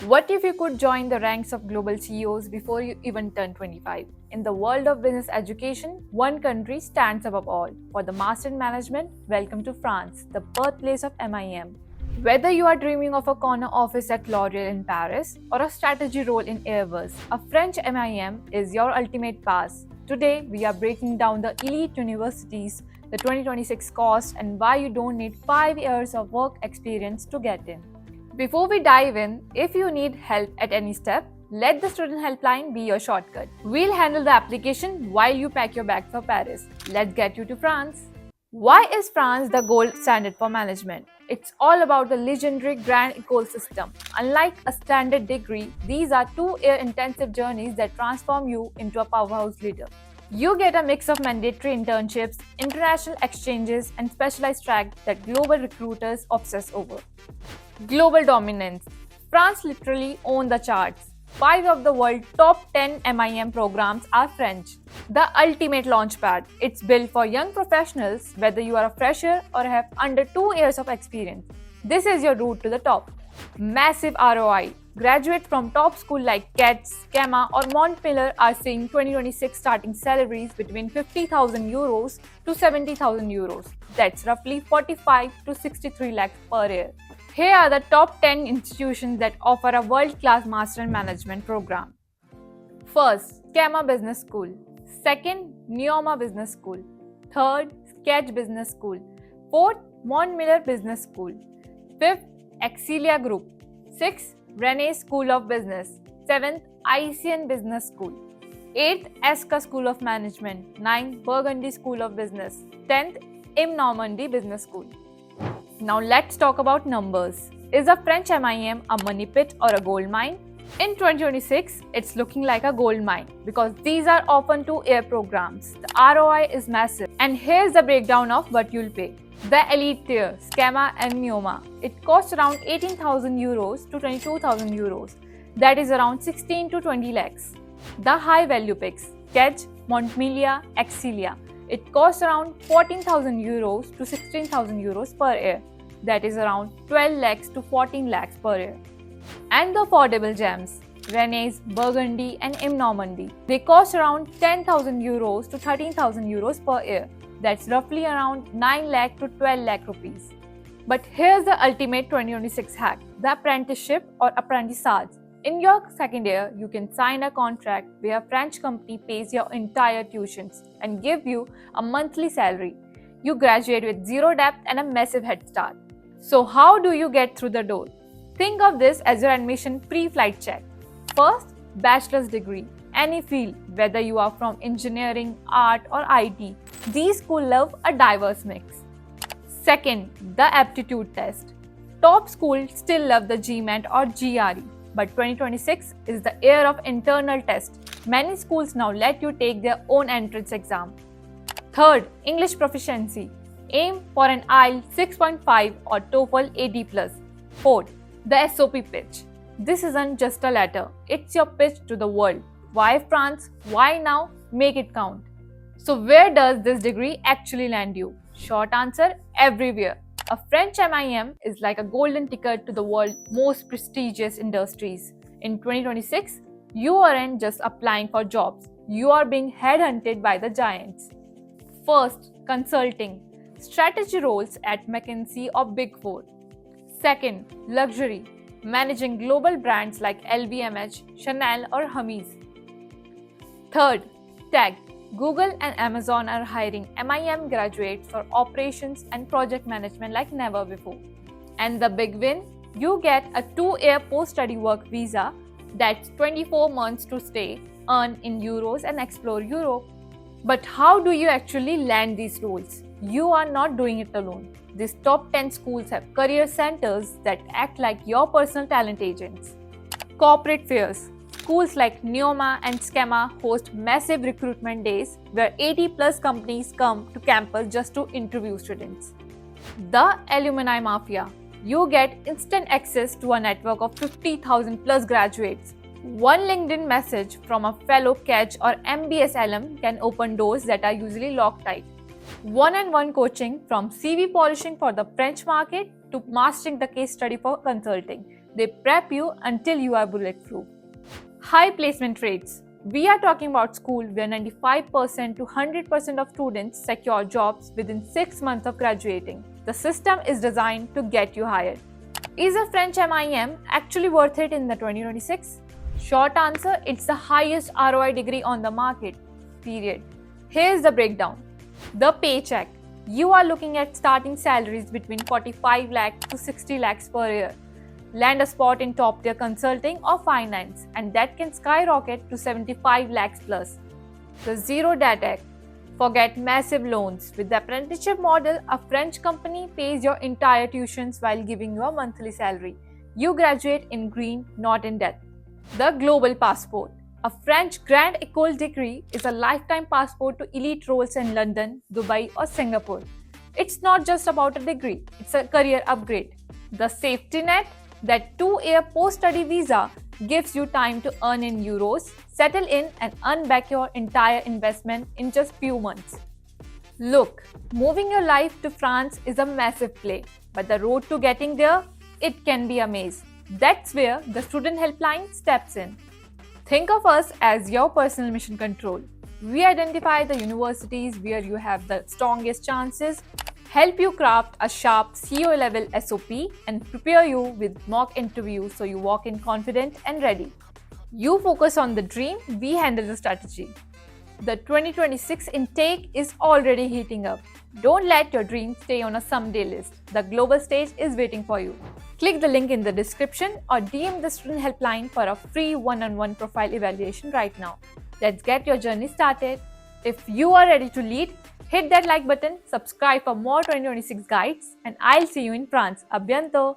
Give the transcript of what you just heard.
What if you could join the ranks of global CEOs before you even turn 25? In the world of business education, one country stands above all. For the Master in Management, welcome to France, the birthplace of MIM. Whether you are dreaming of a corner office at L'Oreal in Paris or a strategy role in Airbus, a French MIM is your ultimate pass. Today, we are breaking down the elite universities, the 2026 cost, and why you don't need 5 years of work experience to get in. Before we dive in, if you need help at any step, let the student helpline be your shortcut. We'll handle the application while you pack your bag for Paris. Let's get you to France. Why is France the gold standard for management? It's all about the legendary Grand École system. Unlike a standard degree, these are 2-year intensive journeys that transform you into a powerhouse leader. You get a mix of mandatory internships, international exchanges, and specialized track that global recruiters obsess over. Global dominance. France literally owns the charts. 5 of the world's top 10 MIM programs are French. The ultimate launchpad. It's built for young professionals, whether you are a fresher or have under 2 years of experience. This is your route to the top. Massive ROI. Graduates from top schools like CETS, Schema, or Montpellier are seeing 2026 starting salaries between 50,000 euros to 70,000 euros. That's roughly 45 to 63 lakhs per year. Here are the top 10 institutions that offer a world-class Master in Management program. First, Schema Business School. Second, Neoma Business School. Third, Sketch Business School. Fourth, Montpellier Business School. Fifth, Excelia Group. Sixth, Rennes School of Business. Seventh, ICN Business School. Eighth, ESCA School of Management. Ninth, Burgundy School of Business. 10th, IM Normandy Business School. Now let's talk about numbers. Is a French MIM a money pit or a gold mine? In 2026, it's looking like a gold mine because these are often 2-year programs. The ROI is massive. And here's the breakdown of what you'll pay. The elite tier, Schema and Neoma. It costs around 18,000 euros to 22,000 euros. That is around 16 to 20 lakhs. The high value picks, Sketch, Montpellier, Excelia. It costs around 14,000 euros to 16,000 euros per year. That is around 12 lakhs to 14 lakhs per year. And the affordable gems, Rennes, Burgundy and IM Normandy. They cost around 10,000 euros to 13,000 euros per year. That's roughly around 9 lakh to 12 lakh rupees. But here's the ultimate 2026 hack, the apprenticeship or apprentissage. In your second year, you can sign a contract where a French company pays your entire tuitions and give you a monthly salary. You graduate with zero debt and a massive head start. So how do you get through the door? Think of this as your admission pre-flight check. First, bachelor's degree. Any field, whether you are from engineering, art or IT, these schools love a diverse mix. Second, the aptitude test. Top schools still love the GMAT or GRE. But 2026 is the year of internal test. Many schools now let you take their own entrance exam. Third, English proficiency. Aim for an IELTS 6.5 or TOEFL 80+. Fourth, the SOP pitch. This isn't just a letter, it's your pitch to the world. Why France? Why now? Make it count. So where does this degree actually land you? Short answer, everywhere. A French MIM is like a golden ticket to the world's most prestigious industries. In 2026, you aren't just applying for jobs, you are being headhunted by the giants. First, consulting. Strategy roles at McKinsey or Big Four. Second, luxury. Managing global brands like LVMH, Chanel or Hermes. Third, tech. Google and Amazon are hiring MIM graduates for operations and project management like never before. And the big win? You get a 2-year post-study work visa that's 24 months to stay, earn in euros and explore Europe. But how do you actually land these roles? You are not doing it alone. These top 10 schools have career centers that act like your personal talent agents. Corporate fairs. Schools like Neoma and Schema host massive recruitment days where 80+ companies come to campus just to interview students. The alumni mafia. You get instant access to a network of 50,000 plus graduates. One LinkedIn message from a fellow CAG or MBS alum can open doors that are usually locked tight. One-on-one coaching from CV polishing for the French market to mastering the case study for consulting. They prep you until you are bulletproof. High placement rates. We are talking about school where 95% to 100% of students secure jobs within 6 months of graduating. The system is designed to get you hired. Is a French MIM actually worth it in the 2026? Short answer, it's the highest ROI degree on the market. Period. Here's the breakdown. The paycheck. You are looking at starting salaries between 45 lakhs to 60 lakhs per year. Land a spot in top tier consulting or finance, and that can skyrocket to 75 lakhs plus. The zero debt act. Forget massive loans. With the apprenticeship model, a French company pays your entire tuitions while giving you a monthly salary. You graduate in green, not in debt. The global passport. A French Grande École degree is a lifetime passport to elite roles in London, Dubai, or Singapore. It's not just about a degree, it's a career upgrade. The safety net. That 2-year post-study visa gives you time to earn in euros, settle in, and earn back your entire investment in just few months. Look, moving your life to France is a massive play, but the road to getting there, it can be a maze. That's where the Student Helpline steps in. Think of us as your personal mission control. We identify the universities where you have the strongest chances, help you craft a sharp CEO level SOP, and prepare you with mock interviews so you walk in confident and ready. You focus on the dream, we handle the strategy. The 2026 intake is already heating up. Don't let your dream stay on a someday list. The global stage is waiting for you. Click the link in the description or DM the Student Helpline for a free one-on-one profile evaluation right now. Let's get your journey started. If you are ready to lead, hit that like button, subscribe for more 2026 guides, and I'll see you in France. A bientôt!